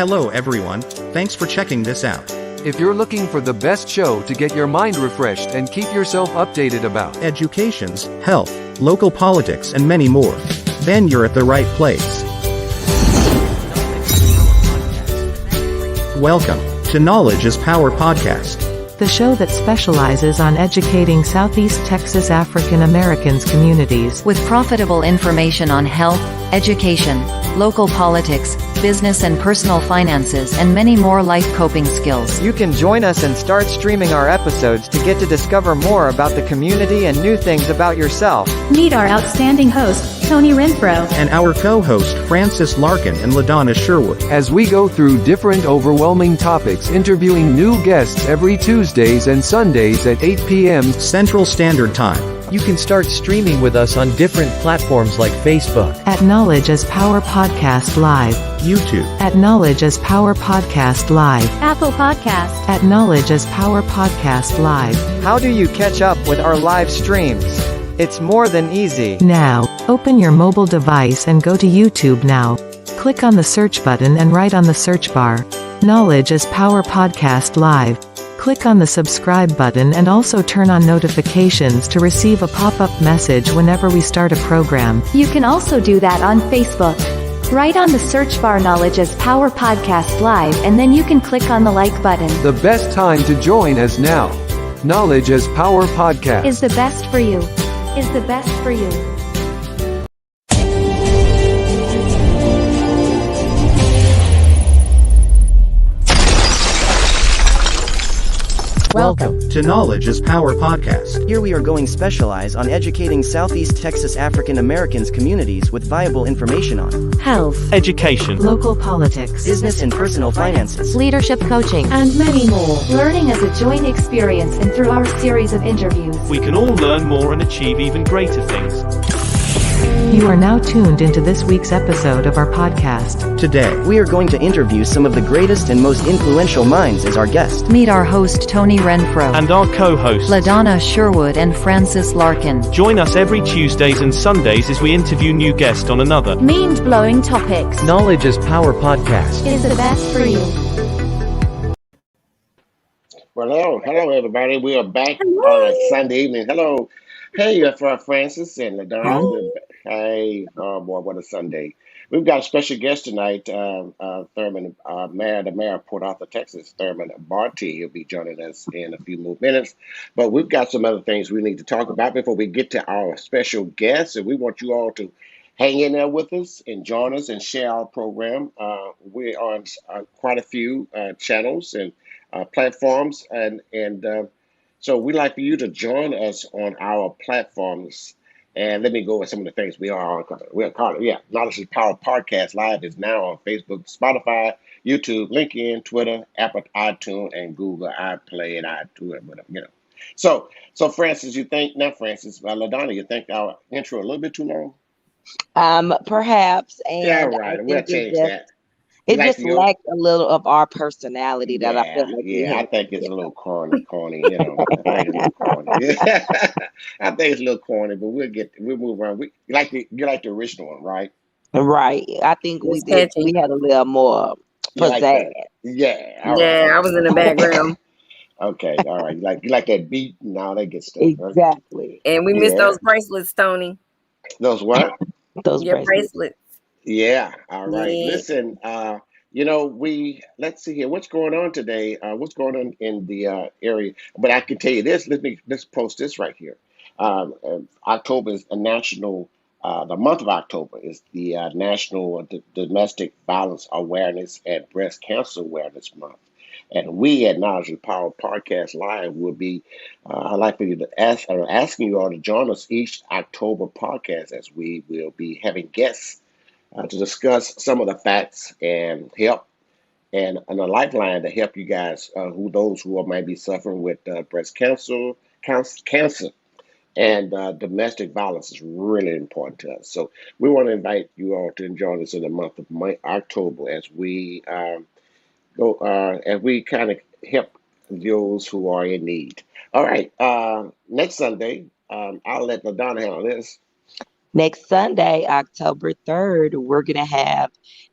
Hello everyone, thanks for checking this out. If you're looking for the best show to get your mind refreshed and keep yourself updated about Educations, health, local politics and many more, then you're at the right place. Welcome to Knowledge is Power Podcast, the show that specializes on educating Southeast Texas African Americans communities with profitable information on health, education, local politics, business and personal finances and many more life coping skills. You can join us and start streaming our episodes to get to discover more about the community and new things about yourself. Meet our outstanding host, Tony Renfro, and our co-host Francis Larkin and LaDonna Sherwood, as we go through different overwhelming topics, interviewing new guests every Tuesdays and Sundays at 8 p.m. Central Standard Time. You can start streaming with us on different platforms like Facebook, at Knowledge is Power Podcast Live, YouTube, at Knowledge is Power Podcast Live, Apple Podcast, at Knowledge is Power Podcast Live. How do you catch up with our live streams? It's more than easy. Now, open your mobile device and go to YouTube now. Click on the search button and write on the search bar, Knowledge is Power Podcast Live. Click on the subscribe button and also turn on notifications to receive a pop-up message whenever we start a program. You can also do that on Facebook. Write on the search bar Knowledge is Power Podcast Live and then you can click on the like button. The best time to join is now. Knowledge is Power Podcast is the best for you. Is the best for you. Welcome to Knowledge is Power Podcast. Here we are going specialize on educating Southeast Texas African Americans communities with viable information on health, education, local politics, business and personal finances, leadership coaching, and many more. Learning as a joint experience and through our series of interviews. we can all learn more and achieve even greater things. You are now tuned into this week's episode of our podcast. Today, we are going to interview some of the greatest and most influential minds as our guest. Meet our host Tony Renfro And our co-hosts, LaDonna Sherwood and Francis Larkin. join us every Tuesdays and Sundays as we interview new guests on another Mind-blowing topics Knowledge is Power Podcast. is the best for you. Well, hello, everybody. We are back on a Sunday evening. Hello. Hey, Francis and LaDonna. Hey, oh boy, what a Sunday. We've got a special guest tonight, Thurman, the mayor of Port Arthur, Texas, Thurman Bartie. He'll be joining us in a few more minutes. But we've got some other things we need to talk about before we get to our special guest. And we want you all to hang in there with us and join us and share our program. We're on quite a few channels and platforms, and so we'd like for you to join us on our platforms. And let me go with some of the things we are on. We're called, Knowledge is Power Podcast Live is now on Facebook, Spotify, YouTube, LinkedIn, Twitter, Apple, iTunes, and Google iPlay and iTunes, whatever. So Francis, you think, not Francis, LaDonna, you think our intro a little bit too long? Perhaps. And Yeah, right. We'll change that. It Like just your- lacked a little of our personality that I felt like we I had. think it's a little corny, I think it's a little corny. I think it's a little corny, but we'll move on. You like the original one, right? Right. I think we It's did. catchy. We had a little more You like pizzazz. that? Yeah. all Yeah, right. I was in the background. Okay, all right. You like that beat and all that good stuff. Right? Exactly. And we missed Yeah. those bracelets, Tony. Those what? Those Your bracelets. bracelets. Yeah. All right. Yeah. Listen, let's see here. What's going on today? What's going on in the area? But I can tell you this. Let's post this right here. October is a national. The month of October is the National Domestic Violence Awareness and Breast Cancer Awareness Month. And we at Knowledge and Power Podcast Live will be, I'd like for you to asking you all to join us each October podcast as we will be having guests to discuss some of the facts and help and a lifeline to help you guys, those who might be suffering with breast cancer, and domestic violence is really important to us. So we want to invite you all to join us in the month of October as we as we kind of help those who are in need. All right, next Sunday, I'll let LaDonna handle this. Next Sunday, October 3rd, we're going to have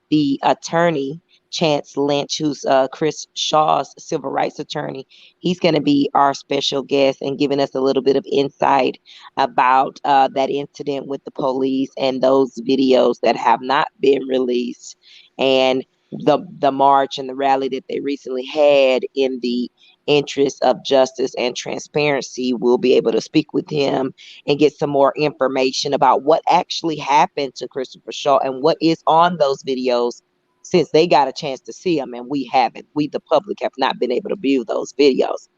the attorney Chance Lynch, who's Chris Shaw's civil rights attorney. He's going to be our special guest and giving us a little bit of insight about that incident with the police and those videos that have not been released, and the march and the rally that they recently had in the interest of justice and transparency. We'll be able to speak with him and get some more information about what actually happened to Christopher Shaw and what is on those videos, since they got a chance to see them and we haven't. We, the public, have not been able to view those videos.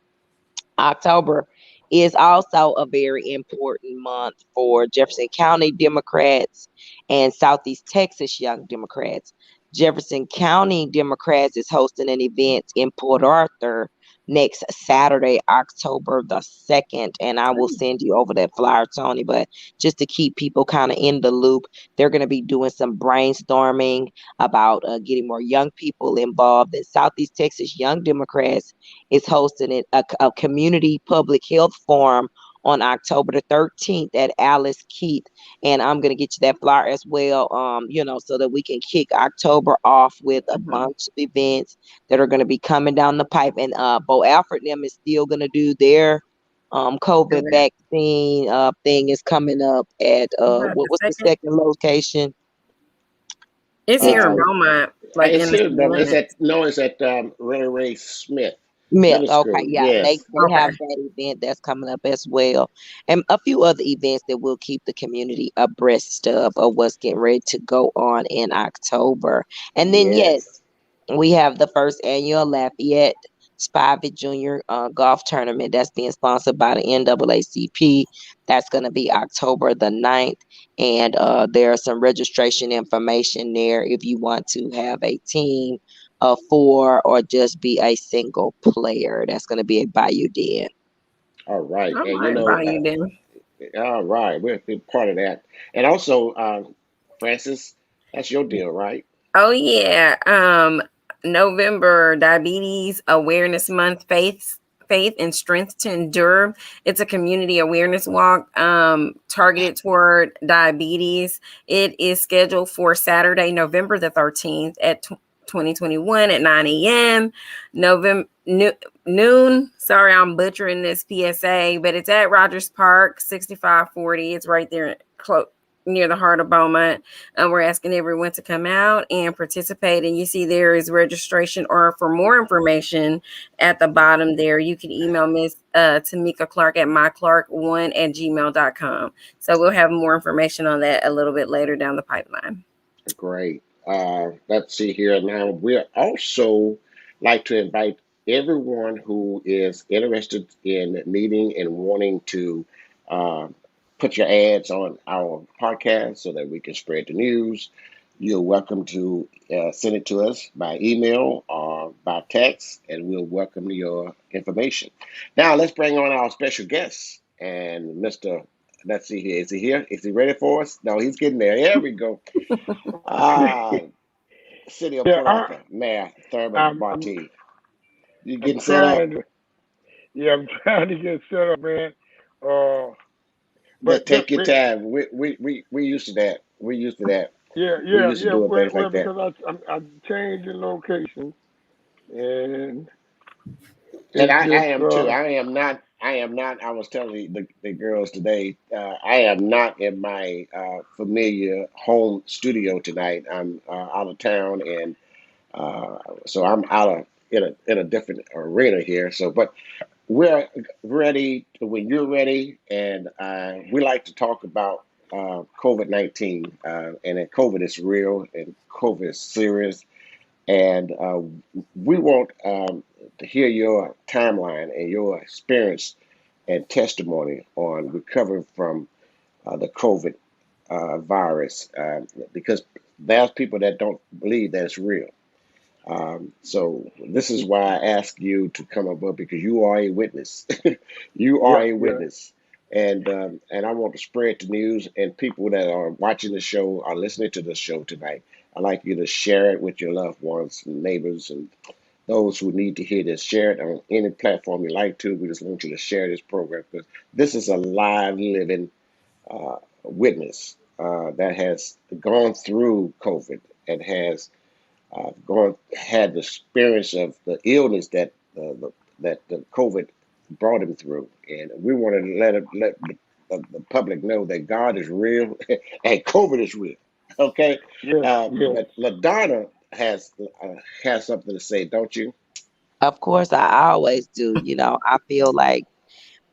October is also a very important month for Jefferson County Democrats and Southeast Texas Young Democrats. Jefferson County Democrats is hosting an event in Port Arthur next Saturday, October the 2nd, and I will send you over that flyer, Tony, but just to keep people kind of in the loop, they're going to be doing some brainstorming about getting more young people involved. In Southeast Texas Young Democrats is hosting a community public health forum on October the 13th at Alice Keith. And I'm going to get you that flyer as well, so that we can kick October off with a bunch of events that are going to be coming down the pipe. And Bo Alfred and them is still going to do their COVID vaccine thing is coming up at, what's the second location? It's here in Beaumont, like It's in a here. few minutes. It's at Ray Smith Myth. Middle Okay, School. yeah, they Yes. have that event that's coming up as well, and a few other events that will keep the community abreast of what's getting ready to go on in October. And then yes, we have the first annual Lafayette Spivey Junior golf tournament that's being sponsored by the NAACP. That's going to be October the 9th. And there's some registration information there if you want to have a team of 4 or just be a single player. That's going to be at Bayou Den. All right. I And might buy you then. all right, we're a big part of that. And also, Francis, that's your deal, right? Oh yeah. November Diabetes Awareness Month, faith and strength to endure. It's a community awareness walk targeted toward diabetes. It is scheduled for Saturday, November the 13th at 2021 at 9 a.m. Noon. Sorry, I'm butchering this PSA, but it's at Rogers Park, 6540. It's right there near the heart of Beaumont. We're asking everyone to come out and participate. And you see there is registration, or for more information at the bottom there, you can email Miss Tamika Clark at myclark1@gmail.com. So we'll have more information on that a little bit later down the pipeline. Great. Let's see here now. We're also like to invite everyone who is interested in meeting and wanting to uh, put your ads on our podcast so that we can spread the news. You're welcome to send it to us by email or by text, and we'll welcome your information. Now, let's bring on our special guest. And let's see here. Is he here? Is he ready for us? No, he's getting there. Here we go. Ah, City of Port Arthur, Mayor Thurman Bartie. You getting set up? I'm trying to get set up, man. But take your time. We used to that. We used to that. We used to doing things like that. Because I changed the location, and I am too. I am not. I was telling the girls today. I am not in my familiar home studio tonight. I'm out of town, and so I'm out of in a different arena here. So, but we're ready when you're ready, and we like to talk about COVID-19, and that COVID is real and COVID is serious, and we want to hear your timeline and your experience and testimony on recovering from the COVID virus, because there's people that don't believe that it's real. So this is why I ask you to come above, because you are a witness. You are a witness, and I want to spread the news. And people that are watching the show, are listening to the show tonight, I'd like you to share it with your loved ones, and neighbors, and those who need to hear this. Share it on any platform you like to. We just want you to share this program, because this is a live, living witness that has gone through COVID and has going had the experience of the illness that that the COVID brought him through, and we wanted to let the public know that God is real and COVID is real. Okay, Yes, yes. but LaDonna has something to say, don't you? Of course, I always do. I feel like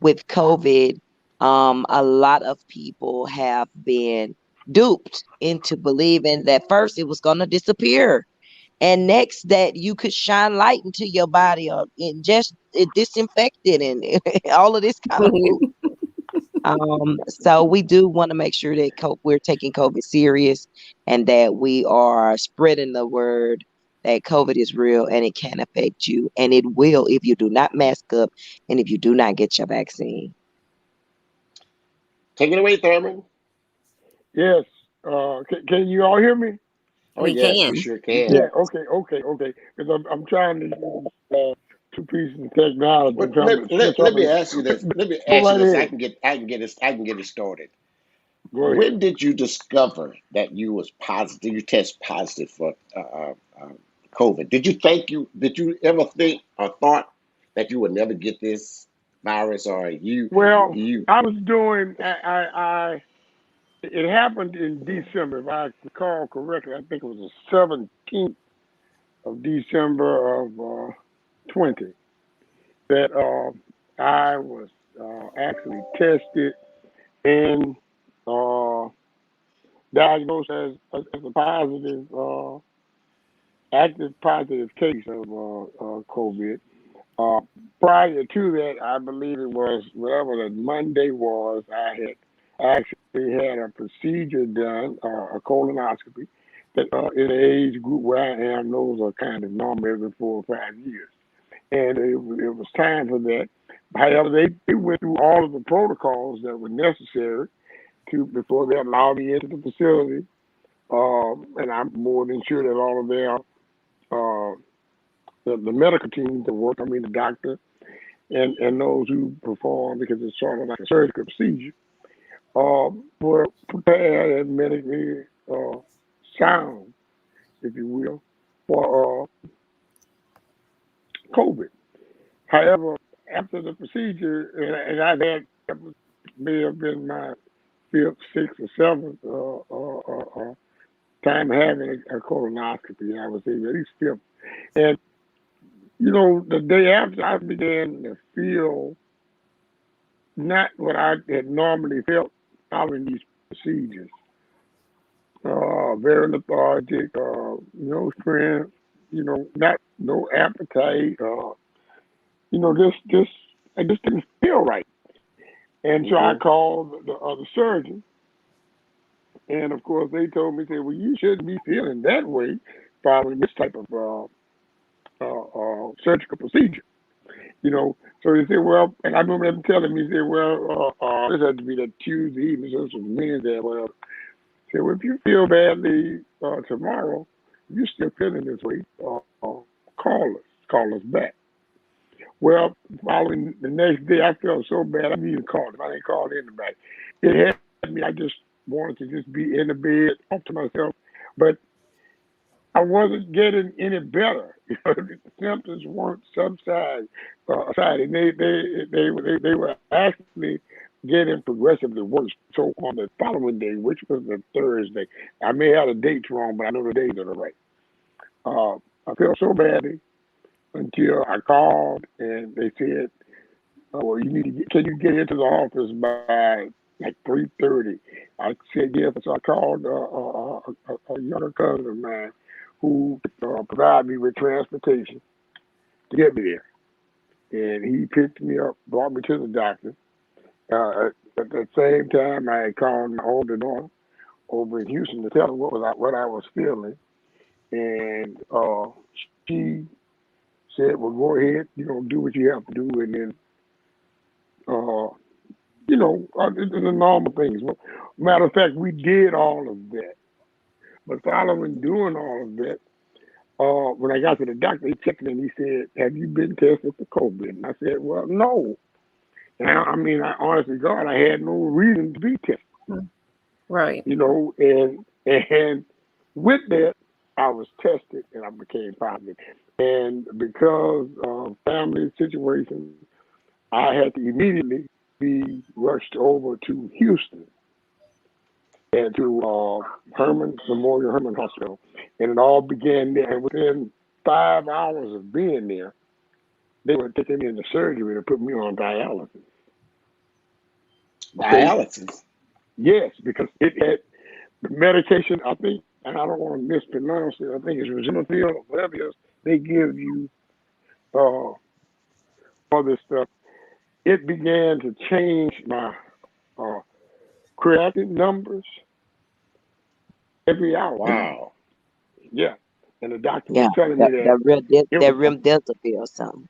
with COVID, a lot of people have been duped into believing that first it was going to disappear, and next that you could shine light into your body or just disinfect it and all of this kind of food. So we do want to make sure that we're taking COVID serious and that we are spreading the word that COVID is real and it can affect you. And it will if you do not mask up and if you do not get your vaccine. Take it away, Thurman. Yes. Can you all hear me? Oh We yes, we can. sure can. Yeah. Yes. Okay. Because I'm trying to use two pieces of technology. Well, I'm trying to switch let over. me ask you this. Let me Go ask you right this. ahead. I can get it started. Go ahead. When did you discover that you was positive? You test positive for COVID. Did you ever think or thought that you would never get this virus, or Well, you? I was doing. It happened in December, if I recall correctly. I think it was the 17th of December of 20 that I was actually tested and uh, diagnosed as a positive, active positive case of COVID. Uh, Prior to that, I believe it was whatever the Monday was, I actually had a procedure done, a colonoscopy, that in the age group where I am, those are kind of normal every 4 or 5 years. And it was time for that. However, they went through all of the protocols that were necessary to before they allowed me into the facility. And I'm more than sure that all of their uh, the medical team that work, I mean the doctor and those who perform, because it's sort of like a surgical procedure, were prepared and medically sound, if you will, for COVID. However, after the procedure, and I've had, that may have been my fifth, sixth, or seventh time having a colonoscopy. I was at least fifth. And, the day after, I began to feel not what I had normally felt following these procedures. Very lethargic, no strength, not no appetite, I just didn't feel right. And so I Mm-hmm. called the surgeon, and of course they told me, "Say, well, you shouldn't be feeling that way following this type of surgical procedure." So they said, well, and I remember them telling me, they said, well, this had to be that Tuesday evening, so this was Wednesday. Well, say, well, if you feel badly tomorrow, if you're still feeling this way, call us back. Well, following the next day, I felt so bad, I didn't even call him. I didn't call anybody. It had me, I just wanted to just be in the bed, talk to myself, but I wasn't getting any better. The symptoms weren't subsiding. They were actually getting progressively worse. So on the following day, which was the Thursday, I may have the dates wrong, but I know the days are right. I felt so badly until I called and they said, well, can you get into the office by like 3:30? I said yes. So I called a younger cousin of mine who provided me with transportation to get me there. And he picked me up, brought me to the doctor. At the same time, I had called my older daughter over in Houston to tell her what I was feeling. And she said, well, go ahead, do what you have to do. And then, it's the normal things. Well, matter of fact, we did all of that. But following doing all of that, when I got to the doctor, he checked me and he said, have you been tested for COVID? And I said, well, no. And I honestly, God, I had no reason to be tested, Right. and with that, I was tested and I became positive. And because of family situations, I had to immediately be rushed over to Houston and to Herman Hospital. And it all began there. And within 5 hours of being there, they were taking me into surgery to put me on dialysis. Okay? Dialysis. Yes, because it had the medication, I think, and I don't want to mispronounce it, I think it's Resinofil or whatever it is they give you uh, for this stuff. It began to change my uh, creatinine numbers every hour. Wow. Yeah. And the doctor was Yeah, telling me the that the real it that was, remdesivir or something.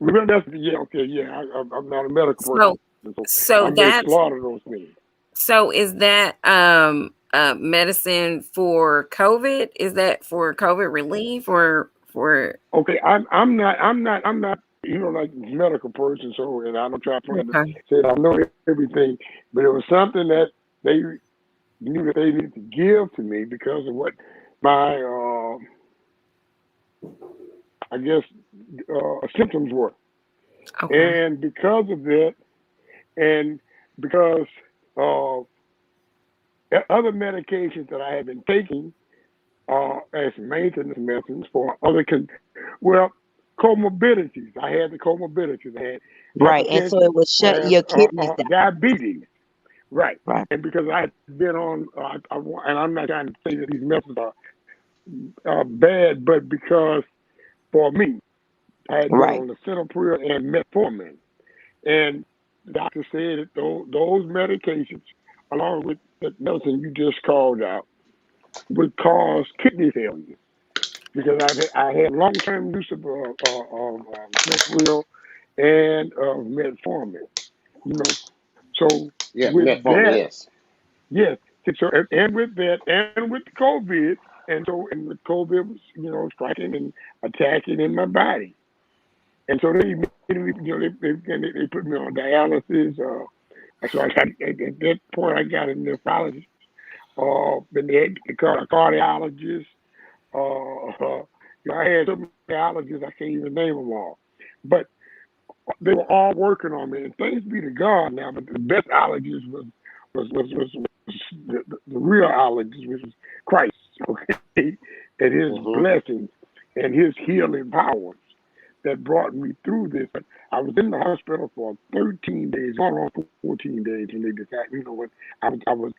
yeah, okay, yeah. I'm not a medical person, So so so I may that's slaughter those things. so is that medicine for COVID? Is that for COVID relief or for Okay, I'm not like a medical person, so and I don't try to okay. say I know everything, but it was something that they knew that they needed to give to me because of what my I guess symptoms were, Okay. and because of that, and because of other medications that I had been taking as maintenance medicines for well, comorbidities. I had the comorbidities. I had Right. And so hypertension. it was I shutting had your kidneys down. diabetes. Right. Right. And because I had been on, and I'm not trying to say that these medicines are bad, but because for me, I had been Right. on the lisinopril and metformin. And the doctor said that those medications, along with the medicine you just called out, would cause kidney failure because I had long term use of lisinopril and of metformin. You know, so Yeah, with metformin, that, yes. yes. So and with that, and with COVID, and with COVID was striking and attacking in my body, and so they immediately they put me on dialysis. So at that point I got a nephrologist. Then they called a cardiologist. I had so many allergies I can't even name them all, but they were all working on me. And thanks be to God now, but the best allergist was the real allergist, which was Christ, okay, and His Hmm. blessings and His healing powers that brought me through this. But I was in the hospital for 13 days, going on 14 days, when they decided, when I was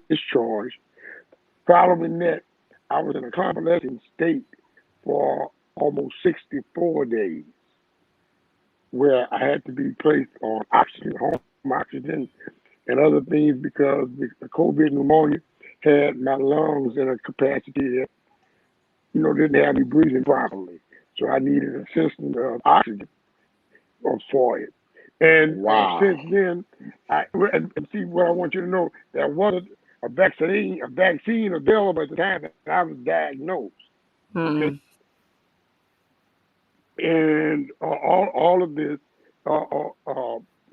discharged. Following that, I was in a convalescent state for almost 64 days, where I had to be placed on oxygen, home oxygen, and other things because the COVID pneumonia had my lungs in a capacity that, didn't have me breathing properly. So I needed a system of oxygen for it. And Wow. since then, and see what I want you to know, there wasn't a vaccine available at the time that I was diagnosed. Okay, Hmm. and all of this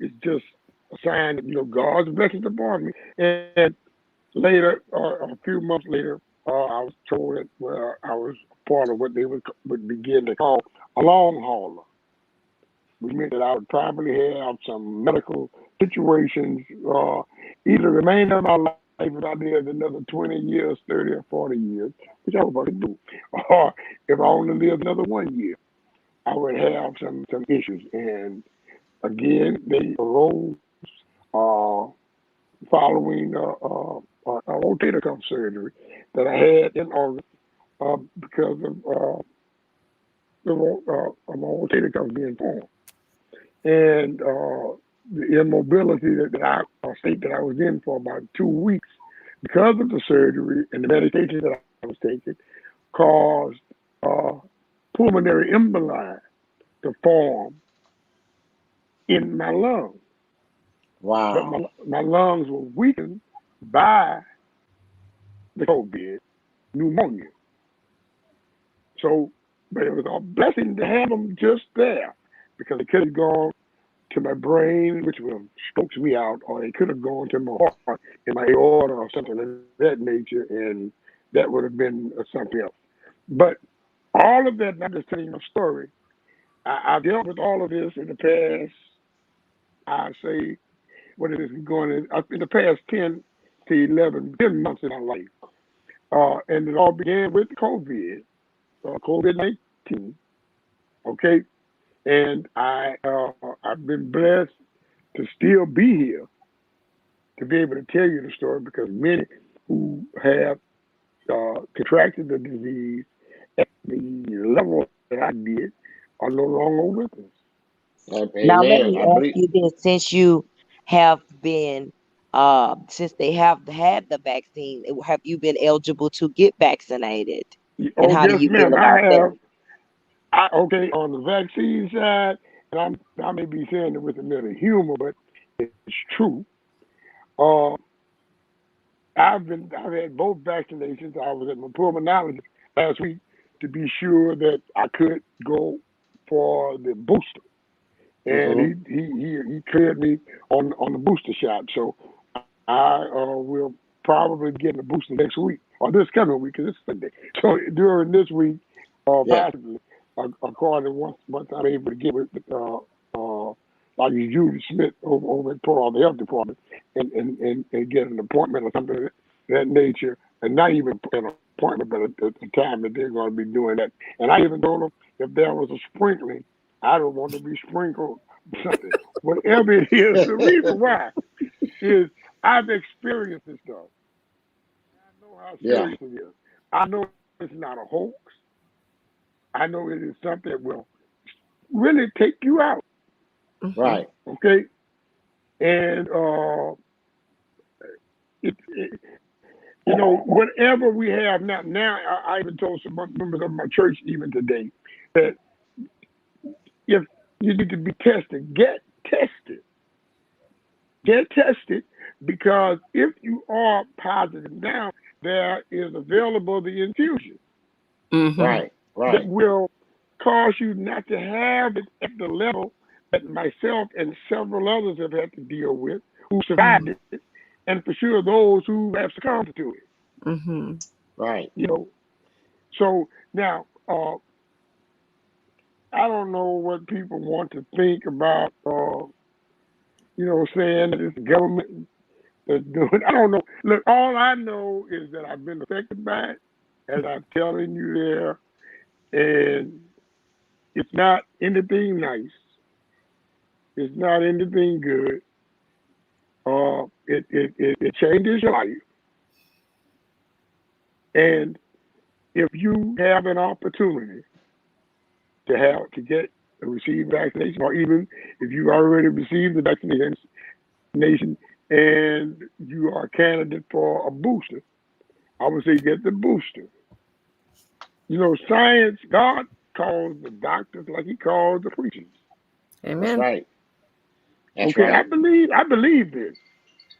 is just a sign that God's blessings upon me. And later, a few months later, I was told that I was part of what they would begin to call a long hauler, which meant that I would probably have some medical situations, either the remainder of my life if I lived another 20 years, 30 or 40 years, which I was about to do, or if I only lived another 1 year, I would have some issues. And again, they arose uh, following a rotator cuff surgery that I had in August because of my rotator cuff being torn. And the immobility state that I was in for about 2 weeks because of the surgery and the medication that I was taking caused uh, pulmonary emboli to form in my lungs. But Wow. my lungs were weakened by the COVID pneumonia. So, but it was a blessing to have them just there because it could have gone to my brain, which will spokes me out, or it could have gone to my heart in my aorta or something of that nature, and that would have been something else. But all of that, and I'm just telling you a story. I've dealt with all of this in the past, I say, what it is going in the past 10 to 11, 10 months in my life. And it all began with COVID 19. Okay. And I've been blessed to still be here to be able to tell you the story because many who have contracted the disease at the level that I did are no longer with us. Now let Amen. me I ask believe. you this: since you have been, since they have had the vaccine, have you been eligible to get vaccinated? And Oh, how do yes, you feel ma'am. I about have. that? Okay, on the vaccine side, and I may be saying it with a little humor, but it's true. Uh, I've had both vaccinations. I was at my pulmonologist last week to be sure that I could go for the booster, and Hmm. he cleared me on the booster shot. So I will probably get the booster next week or this coming week because it's Sunday. So during this week, Yeah. possibly, according once I'm able to get with like Judy Smith over at the health department and get an appointment or something of that nature, and not even an appointment, but a time that they're going to be doing that. And I even told them if there was a sprinkling, I don't want to be sprinkled something. Whatever it is, the reason why is I've experienced this stuff. I know how Yeah. serious it is. I know it's not a hoax. I know it is something that will really take you out. Mhm. Right. Okay, and it whatever we have now. Now I even told some members of my church even today that if you need to be tested, get tested. Get tested because if you are positive now, there is available the infusion Mhm. Right. that Right. will cause you not to have it at the level that myself and several others have had to deal with who survived Mhm. it, and for sure those who have succumbed to it. Mhm. Right. You know, so now I don't know what people want to think about, saying that it's the government that's doing. I don't know. Look, all I know is that I've been affected by it, as I'm telling you there, and it's not anything nice. It's not anything good. It changes your life. And if you have an opportunity to get receive vaccination, or even if you already received the vaccination and you are a candidate for a booster, I would say get the booster. Science, God calls the doctors like He calls the preachers. That's Amen. right. That's Okay, I right. believe this.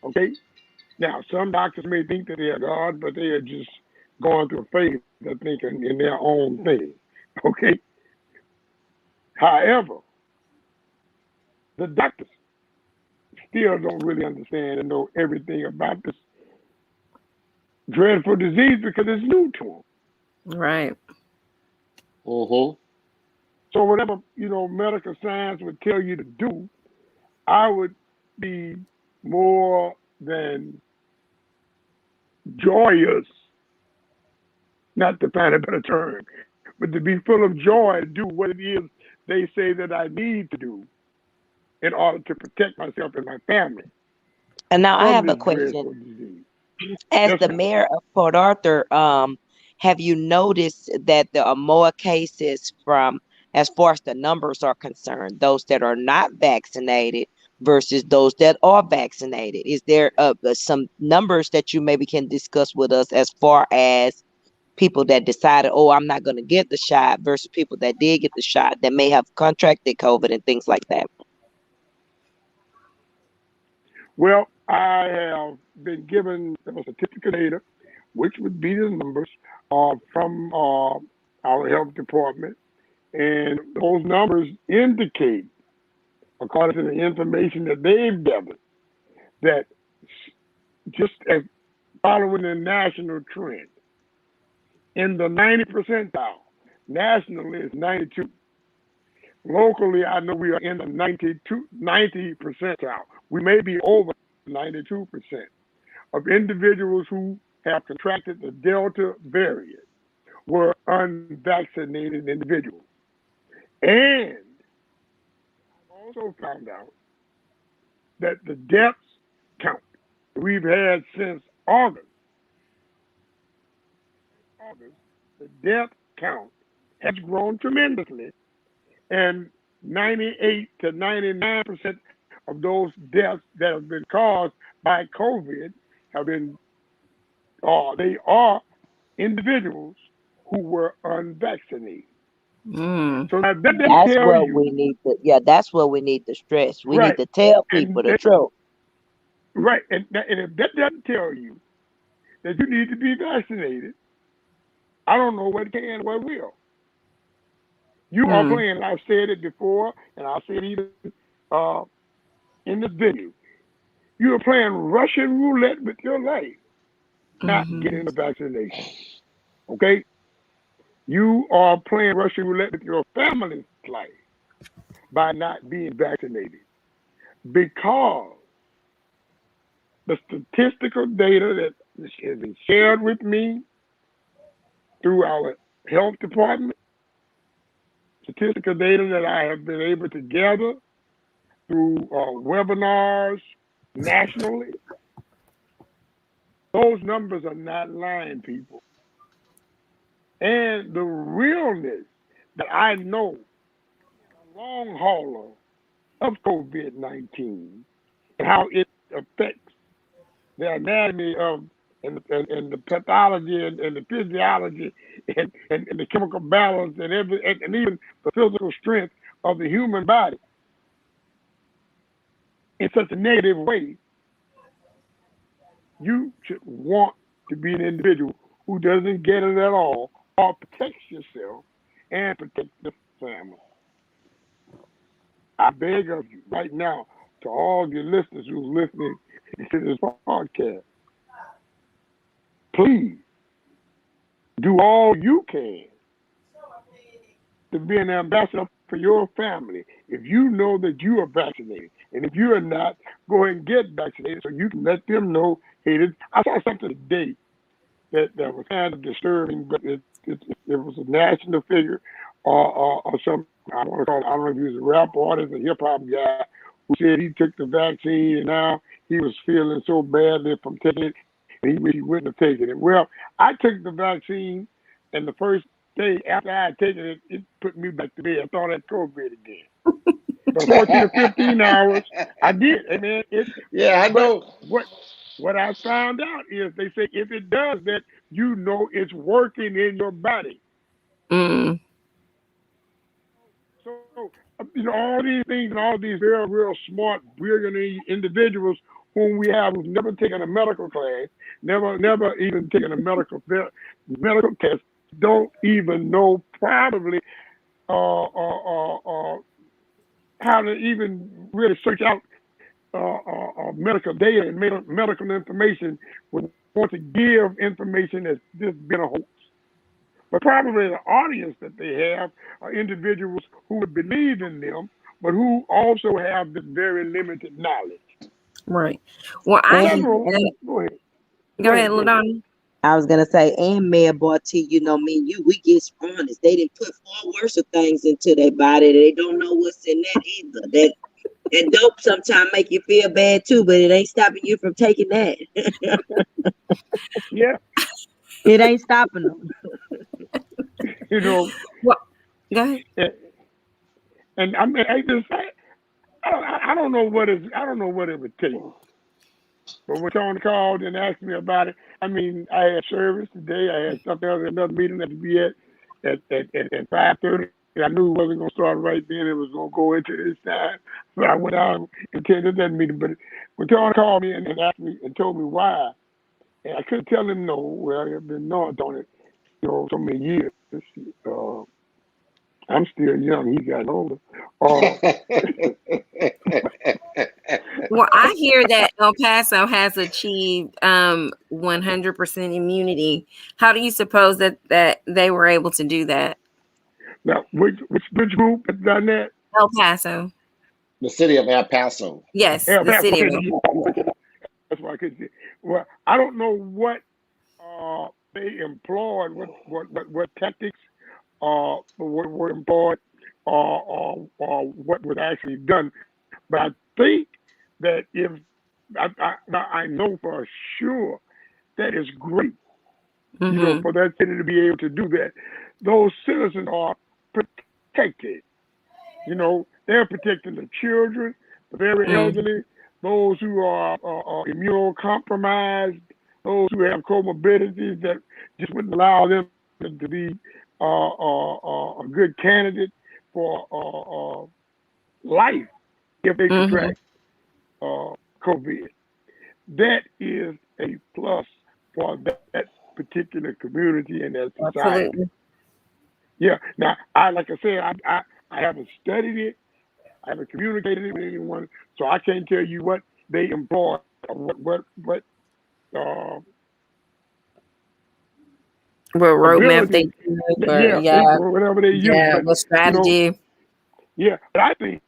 Okay, now some doctors may think that they are God, but they are just going through faith, I think, in their own thing. Okay. However, the doctors still don't really understand and know everything about this dreadful disease because it's new to them. Right. Hmm. So whatever medical science would tell you to do, I would be more than joyous, not to find a better term, but to be full of joy to do what it is they say that I need to do in order to protect myself and my family And now I from have a this question. dreadful disease. As Yes, the ma'am. mayor of Port Arthur, have you noticed that there are more cases from, as far as the numbers are concerned, those that are not vaccinated versus those that are vaccinated? Is there some numbers that you maybe can discuss with us as far as people that decided, oh, I'm not going to get the shot versus people that did get the shot that may have contracted COVID and things like that? Well, I have been given a certificate data, which would be the numbers from our health department. And those numbers indicate, according to the information that they've gathered, that just as following the national trend, in the 90 percentile. Nationally, it's 92. Locally, I know we are in the 90 percentile. We may be over 92% of individuals who have contracted the Delta variant were unvaccinated individuals. And I also found out that the deaths count we've had since August, the death count has grown tremendously, and 98 to 99% of those deaths that have been caused by COVID have been, they are individuals who were unvaccinated. So now that That's tell what you, we need to. Yeah, that's what we need to stress. We need right? to tell people And the truth. right, and if that doesn't tell you that you need to be vaccinated, I don't know what can, what will. You are playing. I've said it before, and I'll say it even uh, in this video. You are playing Russian roulette with your life, not getting the vaccination. Okay? You are playing Russian roulette with your family's life by not being vaccinated, because the statistical data that has been shared with me through our health department, statistical data that I have been able to gather through webinars nationally, those numbers are not lying, people. And the realness that I know, a long hauler of COVID-19 and how it affects the anatomy of and the pathology and the physiology and the chemical balance and even the physical strength of the human body in such a negative way, you should want to be an individual who doesn't get it at all or protects yourself and protect the family. I beg of you right now, to all of your listeners who's listening to this podcast, please do all you can to be an ambassador for your family. If you know that you are vaccinated, and if you are not, go ahead and get vaccinated so you can let them know. Hey, I saw something today that was kind of disturbing, but it was a national figure or some, I don't want to call it, I don't know if he was a rap artist or hip hop guy, who said he took the vaccine and now he was feeling so badly from taking it and he wish he wouldn't have taken it. Well, I took the vaccine, and the first day after I had taken it, it put me back to bed. I thought I had COVID again. But 14 or 15 hours, I did. I mean, yeah, I know. What I found out is they say if it does that, you know it's working in your body. So, all these things and all these real, real smart, brilliant individuals whom we have who've never taken a medical class, never even taken a medical test, don't even know probably how to even really search out medical data and medical information, would want to give information that's just been a hoax. But probably the audience that they have are individuals who would believe in them, but who also have this very limited knowledge. Right. Well, Go ahead. Go ahead, LaDonna. I was gonna say, and Mayor Bartie, me and you, we get honest. They didn't put far worse of things into their body. They don't know what's in that either. That dope sometimes make you feel bad too, but it ain't stopping you from taking that. Yeah. It ain't stopping them. Well, go ahead. And I mean, I don't know what it would take. But when someone called and asked me about it, I mean, I had service today. I had something else, another meeting that to be at 5:30. I knew it wasn't going to start right then. It was going to go into this time. So I went out and attended that meeting. But when someone called me and asked me and told me why, and I couldn't tell him no. Well, I've been knowing on it, so many years. I'm still young. He got older. Well, I hear that El Paso has achieved 100% immunity. How do you suppose that they were able to do that? Now, which group has done that? El Paso. The city of El Paso. Yes, Yeah, the city of that's why I couldn't see. Well, I don't know what they employed, what tactics were employed, what was actually done. But I think that if I know for sure that is great, for that city to be able to do that. Those citizens are protected. They're protecting the children, the very elderly, those who are immunocompromised, those who have comorbidities that just wouldn't allow them to be a good candidate for life if they contract COVID. That is a plus for that particular community and that society. Absolutely. Yeah. Now, like I said, I haven't studied it. I haven't communicated it with anyone, so I can't tell you what they employ or what roadmap they abilities. took, or Whatever they use. But what strategy. but I think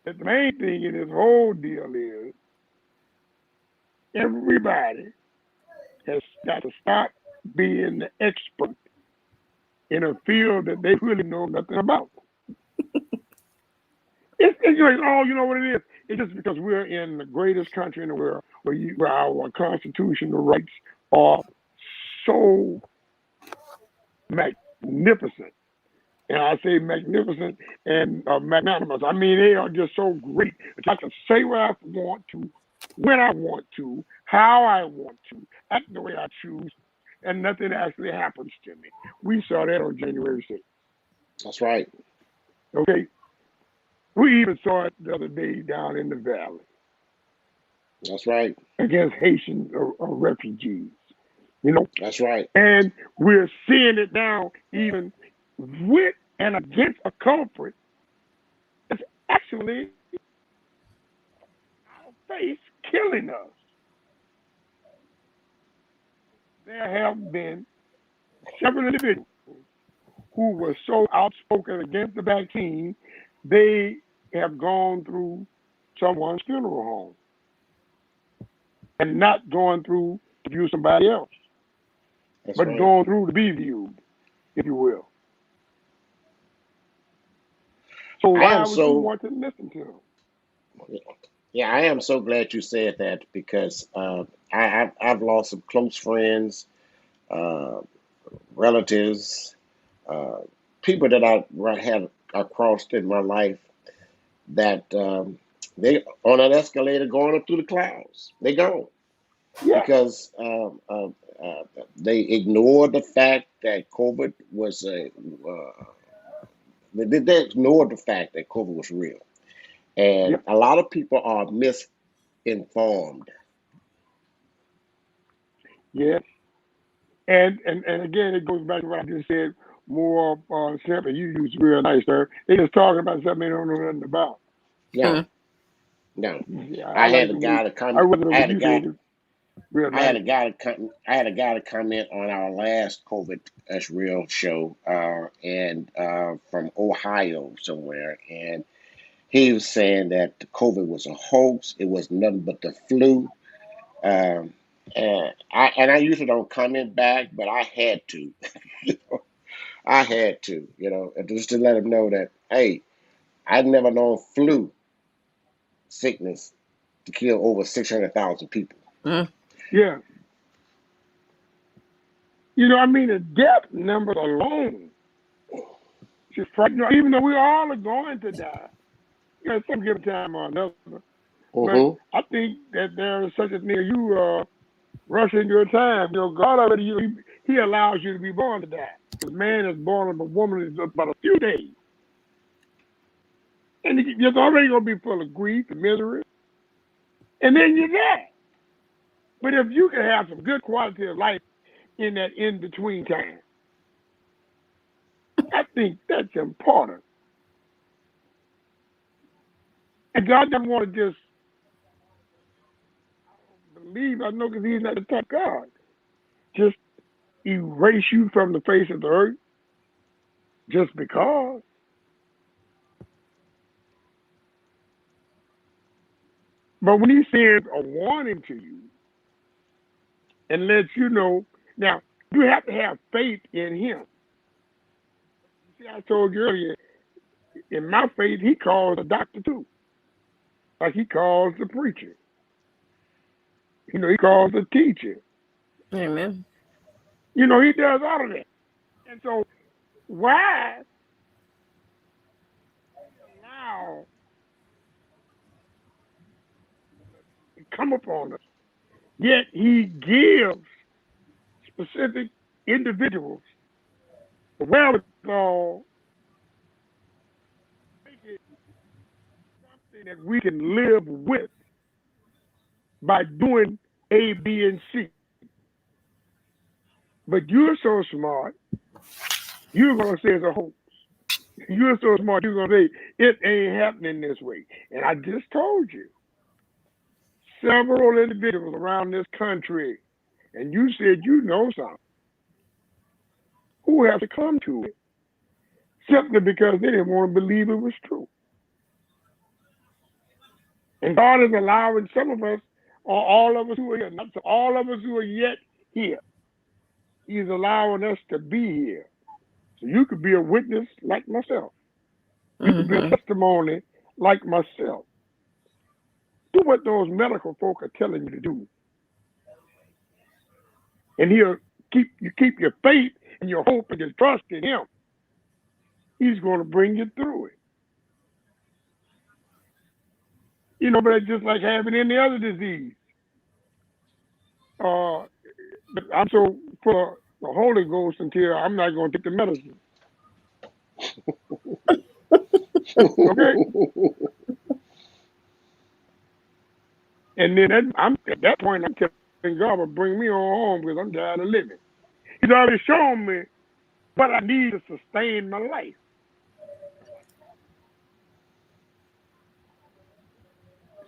that the main thing in this whole deal is everybody has got to stop being the expert in a field that they really know nothing about. It's like, you know what it is? It's just because we're in the greatest country in the world where our constitutional rights are so magnificent. And I say magnificent and magnanimous. I mean, they are just so great. I can say what I want to, when I want to, how I want to, act the way I choose, and nothing actually happens to me. We saw that on January 6th. That's right. Okay? We even saw it the other day down in the valley. That's right. Against Haitian refugees. That's right. And we're seeing it now even with and against a culprit that's actually our face killing us. There have been several individuals who were so outspoken against the vaccine, they have gone through someone's funeral home and not going through to view somebody else, but going through to be viewed, if you will. So why would you want to listen to them? Yeah, I am so glad you said that because I've lost some close friends, relatives, people that I had across in my life that they on an escalator going up through the clouds. They gone because they ignored the fact that COVID was they ignored the fact that COVID was real. And a lot of people are misinformed. Yes. And again, it goes back to what I just said, more simple. You use real nice term. They just talking about something they don't know nothing about. Yeah. No. I had a guy to come. I had a guy to comment on our last COVID That's Real show, and from Ohio somewhere, and he was saying that COVID was a hoax. It was nothing but the flu. And I usually don't comment back, but I had to. I had to, just to let him know that, hey, I've never known flu sickness to kill over 600,000 people. Yeah. The death numbers alone, just even though we all are going to die, some given time or another. But I think that there is such a thing as you rushing your time. God already, He allows you to be born to die. Because man is born of a woman is about a few days. And you're already going to be full of grief and misery. And then you die. But if you can have some good quality of life in that in-between time, I think that's important. And God doesn't want to just believe, I know, because He's not the type of God. just erase you from the face of the earth just because. But when he sends a warning to you and lets you know, now you have to have faith in him. See, I told you earlier, in my faith, he calls a doctor too. Like he calls the preacher. He calls the teacher. Amen. He does all of that. And so why allow it come upon us? Yet he gives specific individuals the wherewithal to make it something that we can live with by doing A, B, and C. But you're so smart, you're going to say it's a hoax. You're so smart, you're going to say it ain't happening this way. And I just told you, several individuals around this country, and you said you know something, who have to come to it simply because they didn't want to believe it was true. And God is allowing some of us, or all of us who are here, not all of us who are yet here, He's allowing us to be here. So you could be a witness like myself. You could be a testimony like myself. Do what those medical folk are telling you to do. And He'll keep your faith and your hope and your trust in Him. He's going to bring you through it. But it's just like having any other disease. But I'm so for the Holy Ghost until I'm not going to take the medicine. Okay? And then at that point, I'm telling God to bring me on home because I'm tired of living. He's already shown me what I need to sustain my life.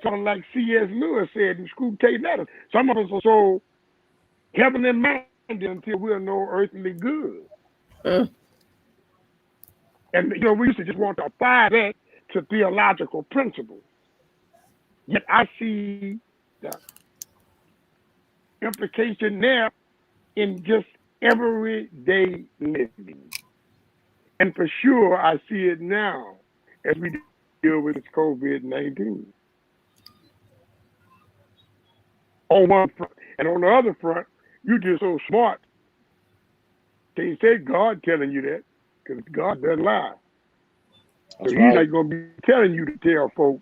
Sort of like C.S. Lewis said in Screw Tape Letters. Some of us are so heavenly minded until we're no earthly good. And, we used to just want to apply that to theological principles. Yet I see the implication there in just everyday living. And for sure, I see it now as we deal with this COVID-19. On one front. And on the other front, you're just so smart. Can't say God telling you that, because God doesn't lie. So He's not going to be telling you to tell folks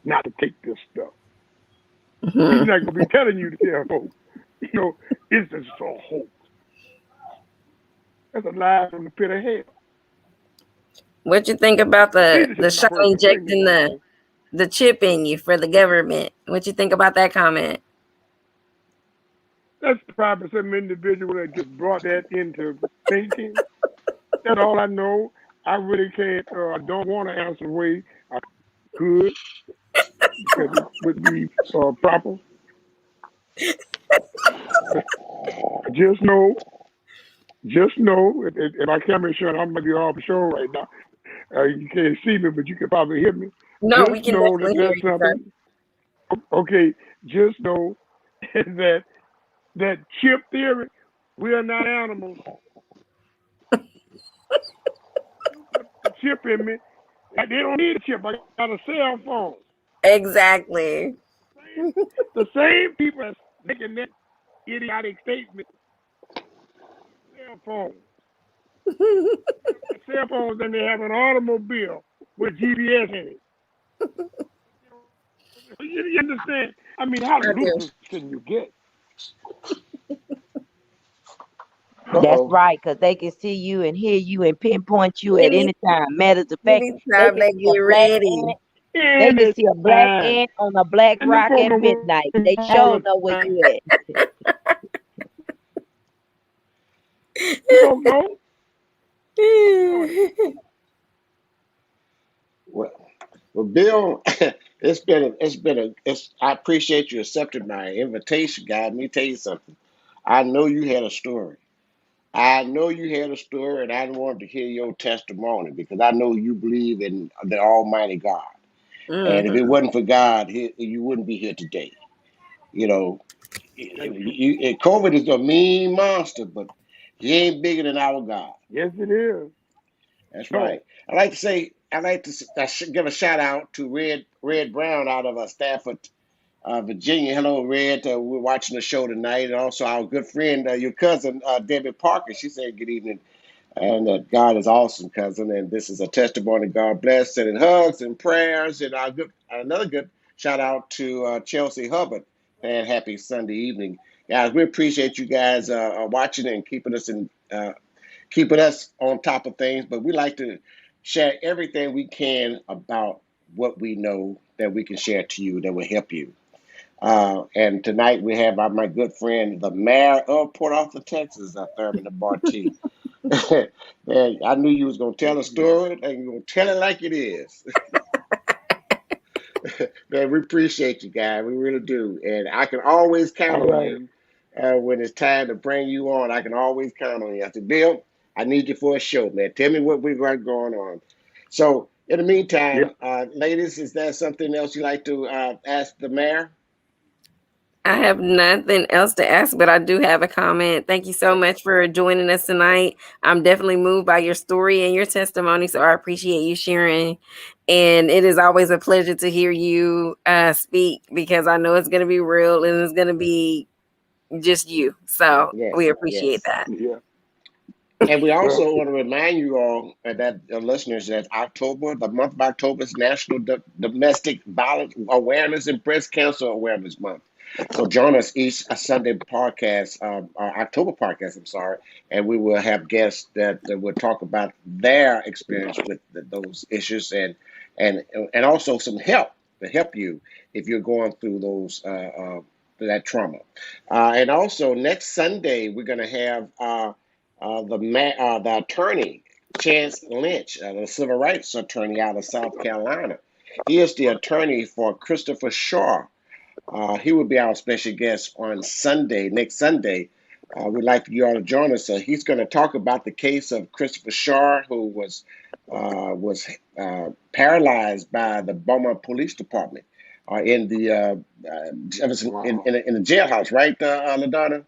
not to take this stuff. He's not going to be telling you to tell folks, it's just a hoax. That's a lie from the pit of hell. What you think about the shot injecting the chip in you for the government? What you think about that comment? That's probably some individual that just brought that into thinking. That's all I know. I really can't. I don't want to answer the way I could because it would be proper. Just know. If I camera shut, I'm gonna be off the show right now. You can't see me, but you can probably hear me. No, just we can know definitely that hear something. Okay, just know that chip theory. We are not animals. You put the chip in me. They don't need a chip. I got a cell phone. Exactly. The same people that's making that idiotic statement. Cell phones. Cell phones, and they have an automobile with GPS in it. You understand? I mean, how ludicrous can you get? That's right, because they can see you and hear you and pinpoint you at any time. Matter of fact, they get ready. They can see a black ant on a black rock at midnight. They sure know where you at. You don't know? Well, Bill, I appreciate you accepting my invitation, guy. Let me tell you something. I know you had a story. I know you had a story, and I wanted to hear your testimony because I know you believe in the Almighty God. And if it Hmm. wasn't for God, you wouldn't be here today. You know, Thank you. COVID is a mean monster, but he ain't bigger than our God. Yes, it is. That's No. right. I give a shout out to Red Brown out of Stafford, Virginia. Hello, Red. We're watching the show tonight, and also our good friend, your cousin, Debbie Parker. She said good evening, and that God is awesome, cousin. And this is a testimony. God bless, sending hugs and prayers, and another good shout out to Chelsea Hubbard. And happy Sunday evening, guys. We appreciate you guys watching and keeping us on top of things, but we like to share everything we can about what we know that we can share to you that will help you. And tonight we have my good friend, the mayor of Port Arthur, Texas, Thurman Bartie. Man, I knew you was going to tell a story and you're going to tell it like it is. Man, we appreciate you guys. We really do. And I can always count All on right. you when it's time to bring you on. I can always count on you. I said, Bill, I need you for a show, man. Tell me what we got going on. So, in the Yeah. meantime, ladies, is there something else you'd like to ask the mayor? I have nothing else to ask, but I do have a comment. Thank you so much for joining us tonight. I'm definitely moved by your story and your testimony, so I appreciate you sharing. And it is always a pleasure to hear you speak because I know it's going to be real and it's going to be just you. So we Yes, appreciate yes. that. Yeah. And we Well, also want to remind you all that listeners that October, the month of October, is National Domestic Violence Awareness and Breast Cancer Awareness Month. So join us each Sunday podcast, October podcast, I'm sorry, and we will have guests that will talk about their experience with those issues and also some help to help you if you're going through that trauma. And also next Sunday we're going to have the attorney Chance Lynch, the civil rights attorney out of South Carolina. He is the attorney for Christopher Shaw. He will be our special guest on Sunday, next Sunday. We'd like you all to join us. He's going to talk about the case of Christopher Shaw, who was paralyzed by the Beaumont Police Department in the Jefferson wow. in the jailhouse, right, LaDonna?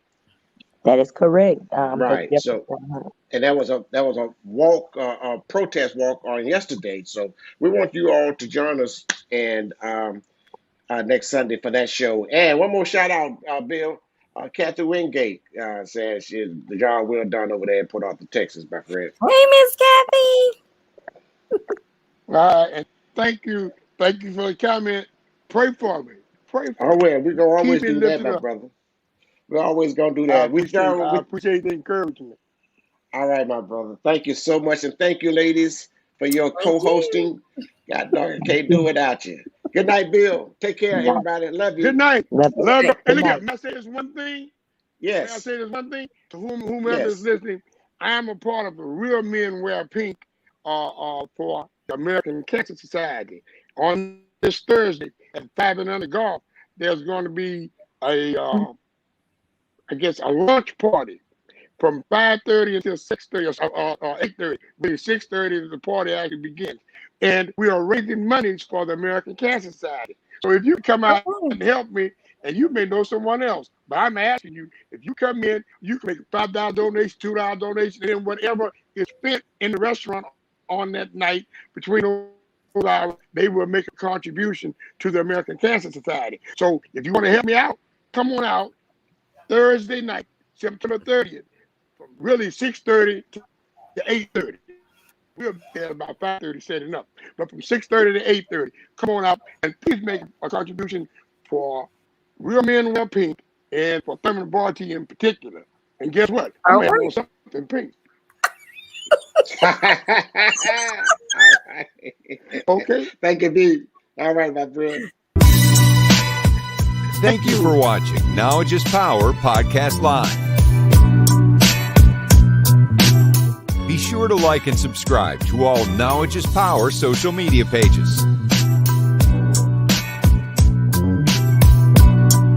That is correct. Right. So, and that was a walk, a protest walk on yesterday. So we want you all to join us and next Sunday for that show. And one more shout out, Bill. Kathy Wingate says the job well done over there in Port Arthur, Texas, my friend. Hey, Miss Kathy. All right. And thank you. Thank you for the comment. Pray for me. Pray for Oh me. well, we're gonna always Keep me do that, lifted my up. brother. We're always gonna do I that. appreciate the encouragement. All right, my brother. Thank you so much, and thank you, ladies, for your Thank you. co-hosting. God dog, I can't do without you. Good night, Bill. Take care, everybody. Love you. Good night. Love Love you. it. And Good look night. at, may I say this one thing? May I Yes. say this one thing to whomever is Yes. listening? I am a part of the Real Men Wear Pink for the American Cancer Society. On this Thursday at 5 and Under Golf, there's going to be a lunch party from 5:30 until 6:30 or 8:30. But 6:30 the party actually begins. And we are raising monies for the American Cancer Society. So if you come out and help me, and you may know someone else, but I'm asking you, if you come in, you can make a $5 donation, $2 donation, and then whatever is spent in the restaurant on that night between those hours, they will make a contribution to the American Cancer Society. So if you want to help me out, come on out Thursday night, September 30th, from really 6:30 to 8:30. We'll be there about 5:30 setting up. But from 6:30 to 8:30, come on out and please make a contribution for Real Men Wear Pink and for Thurman Bartie in particular. And guess what? I'm All going to right. have something pink. All right. Okay? Thank you, D. All right, my friend. Thank you for watching Knowledge is Power Podcast Live. Be sure to like and subscribe to all Knowledge is Power social media pages.